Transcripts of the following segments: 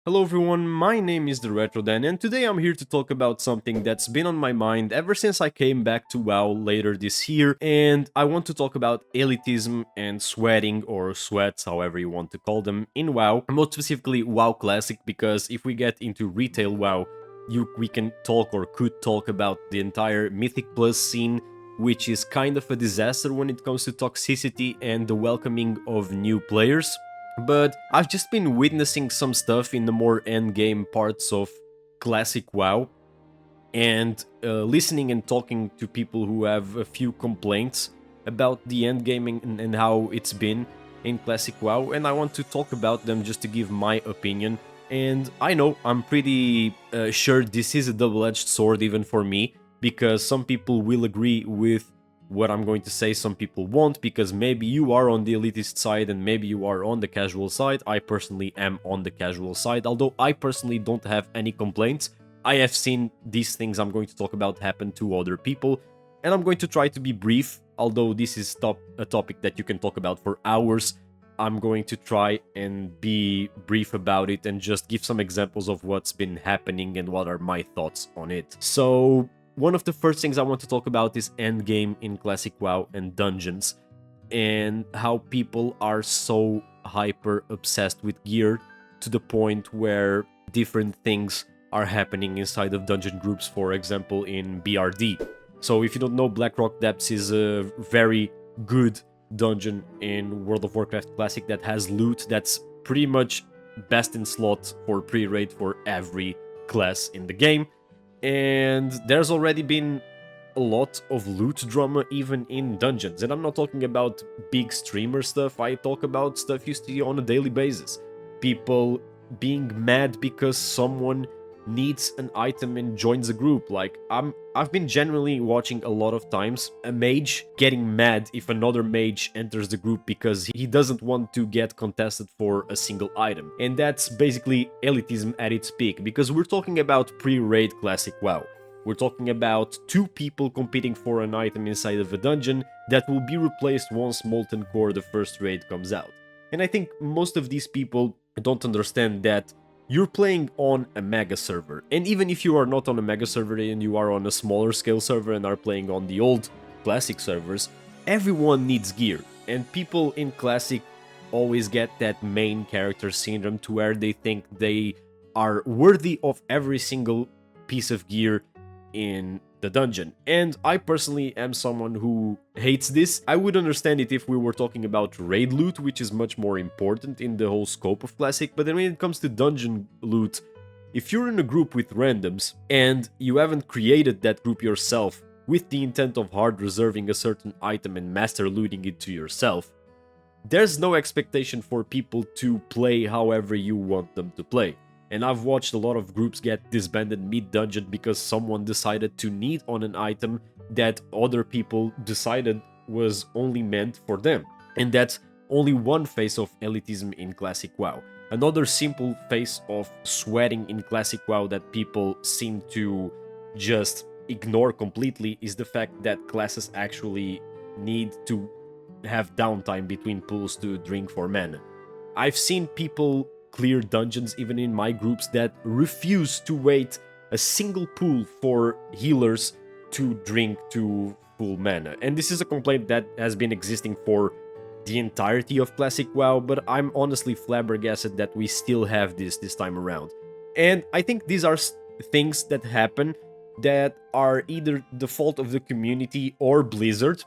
Hello everyone, my name is the RetroDan, and today I'm here to talk about something that's been on my mind ever since I came back to WoW later this year, and I want to talk about elitism and sweating, or sweats, however you want to call them, in WoW, most specifically WoW Classic, because if we get into retail WoW, we can talk or could talk about the entire Mythic Plus scene, which is kind of a disaster when it comes to toxicity and the welcoming of new players. But I've just been witnessing some stuff in the more endgame parts of Classic WoW, and listening and talking to people who have a few complaints about the endgaming and how it's been in Classic WoW, and I want to talk about them just to give my opinion. And I know I'm pretty sure this is a double-edged sword even for me, because some people will agree with what I'm going to say, some people won't, because maybe you are on the elitist side and maybe you are on the casual side. I personally am on the casual side, although I personally don't have any complaints. I have seen these things I'm going to talk about happen to other people, and I'm going to try to be brief, although this is a topic that you can talk about for hours. I'm going to try and be brief about it and just give some examples of what's been happening and what are my thoughts on it. So, one of the first things I want to talk about is endgame in Classic WoW and dungeons, and how people are so hyper obsessed with gear to the point where different things are happening inside of dungeon groups, for example in BRD. So if you don't know, Blackrock Depths is a very good dungeon in World of Warcraft Classic that has loot that's pretty much best in slot for pre-raid for every class in the game. And there's already been a lot of loot drama even in dungeons, and I'm not talking about big streamer stuff. I talk about stuff you see on a daily basis. People being mad because someone needs an item and joins a group. Like, I've been generally watching a lot of times a mage getting mad if another mage enters the group because he doesn't want to get contested for a single item. And that's basically elitism at its peak, because we're talking about pre-raid Classic WoW. We're talking about two people competing for an item inside of a dungeon that will be replaced once Molten Core, the first raid, comes out. And I think most of these people don't understand that you're playing on a mega server, and even if you are not on a mega server and you are on a smaller scale server and are playing on the old Classic servers, everyone needs gear, and people in Classic always get that main character syndrome to where they think they are worthy of every single piece of gear in the dungeon. And I personally am someone who hates this. I would understand it if we were talking about raid loot, which is much more important in the whole scope of Classic, but then when it comes to dungeon loot, if you're in a group with randoms and you haven't created that group yourself with the intent of hard reserving a certain item and master looting it to yourself, there's no expectation for people to play however you want them to play. And I've watched a lot of groups get disbanded mid-dungeon because someone decided to need on an item that other people decided was only meant for them. And that's only one face of elitism in Classic WoW. Another simple face of sweating in Classic WoW that people seem to just ignore completely is the fact that classes actually need to have downtime between pulls to drink for mana. I've seen people clear dungeons even in my groups that refuse to wait a single pool for healers to drink to full mana. And this is a complaint that has been existing for the entirety of Classic WoW, but I'm honestly flabbergasted that we still have this time around. And I think these are things that happen that are either the fault of the community or Blizzard.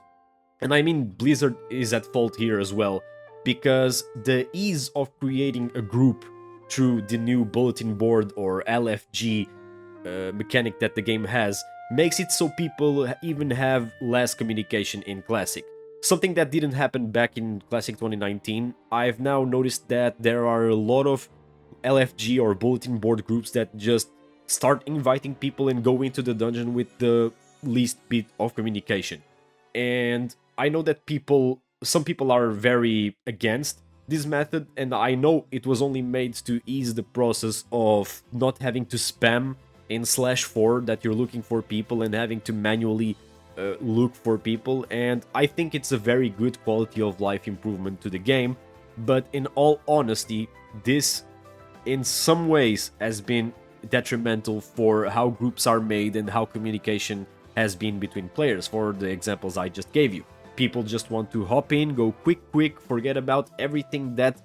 And I mean, Blizzard is at fault here as well, because the ease of creating a group through the new bulletin board or LFG mechanic that the game has makes it so people even have less communication in Classic. Something that didn't happen back in Classic 2019. I've now noticed that there are a lot of LFG or bulletin board groups that just start inviting people and go into the dungeon with the least bit of communication. And I know that some people are very against this method, and I know it was only made to ease the process of not having to spam in /4 that you're looking for people and having to manually look for people, and I think it's a very good quality of life improvement to the game. But in all honesty, this in some ways has been detrimental for how groups are made and how communication has been between players, for the examples I just gave you. People just want to hop in, go quick, forget about everything that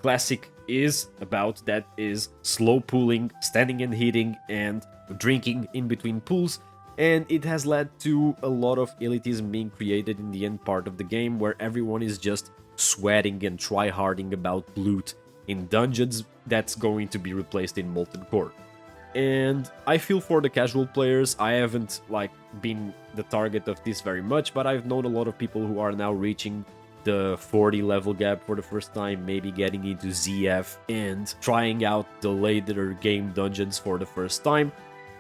Classic is about, that is slow pooling, standing and hitting, and drinking in between pools, and it has led to a lot of elitism being created in the end part of the game, where everyone is just sweating and tryharding about loot in dungeons that's going to be replaced in Molten Core. And I feel for the casual players. I haven't been the target of this very much, but I've known a lot of people who are now reaching the 40 level gap for the first time, maybe getting into ZF and trying out the later game dungeons for the first time.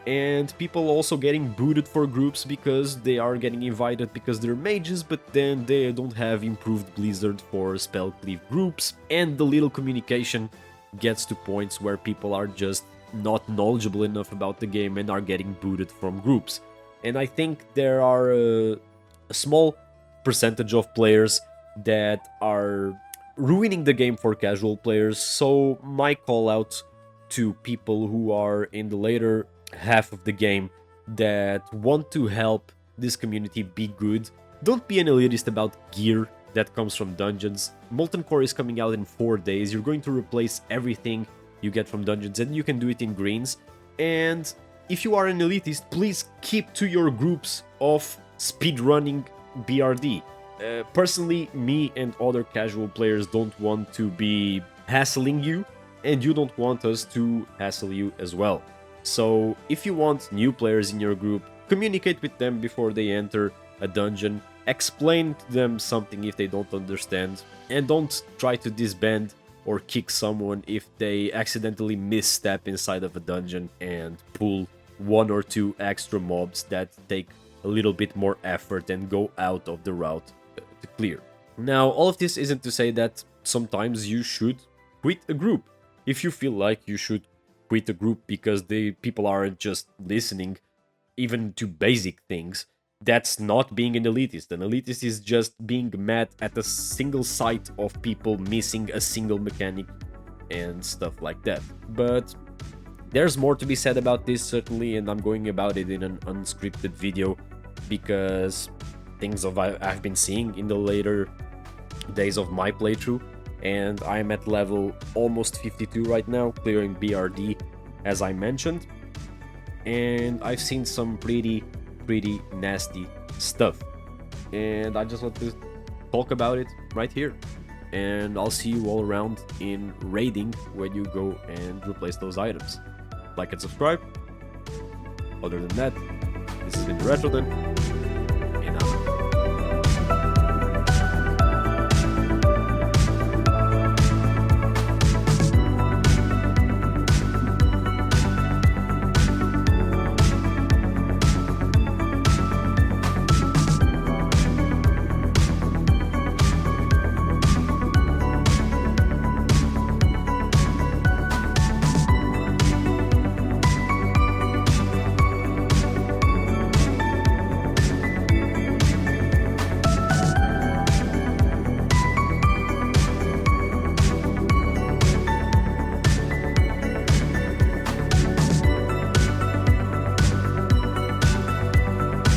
And people also getting booted for groups because they are getting invited because they're mages, but then they don't have improved Blizzard for spell cleave groups, and the little communication gets to points where people are just not knowledgeable enough about the game and are getting booted from groups. And I think there are a small percentage of players that are ruining the game for casual players. So my call out to people who are in the later half of the game that want to help this community be good: don't be an elitist about gear that comes from dungeons. Molten Core is coming out in 4 days. You're going to replace everything you get from dungeons, and you can do it in greens. And if you are an elitist, please keep to your groups of speedrunning BRD. Personally, me and other casual players don't want to be hassling you, and you don't want us to hassle you as well. So if you want new players in your group, communicate with them before they enter a dungeon, explain to them something if they don't understand, and don't try to disband or kick someone if they accidentally misstep inside of a dungeon and pull 1 or 2 extra mobs that take a little bit more effort and go out of the route to clear. Now, all of this isn't to say that sometimes you should quit a group. If you feel like you should quit a group because the people aren't just listening even to basic things, that's not being an elitist. An elitist is just being mad at a single site of people missing a single mechanic and stuff like that. But there's more to be said about this, certainly, and I'm going about it in an unscripted video because things I've been seeing in the later days of my playthrough, and I'm at level almost 52 right now, clearing BRD as I mentioned, and I've seen some pretty nasty stuff, and I just want to talk about it right here. And I'll see you all around in raiding when you go and replace those items. Like and subscribe. Other than that, this has been the Retro then.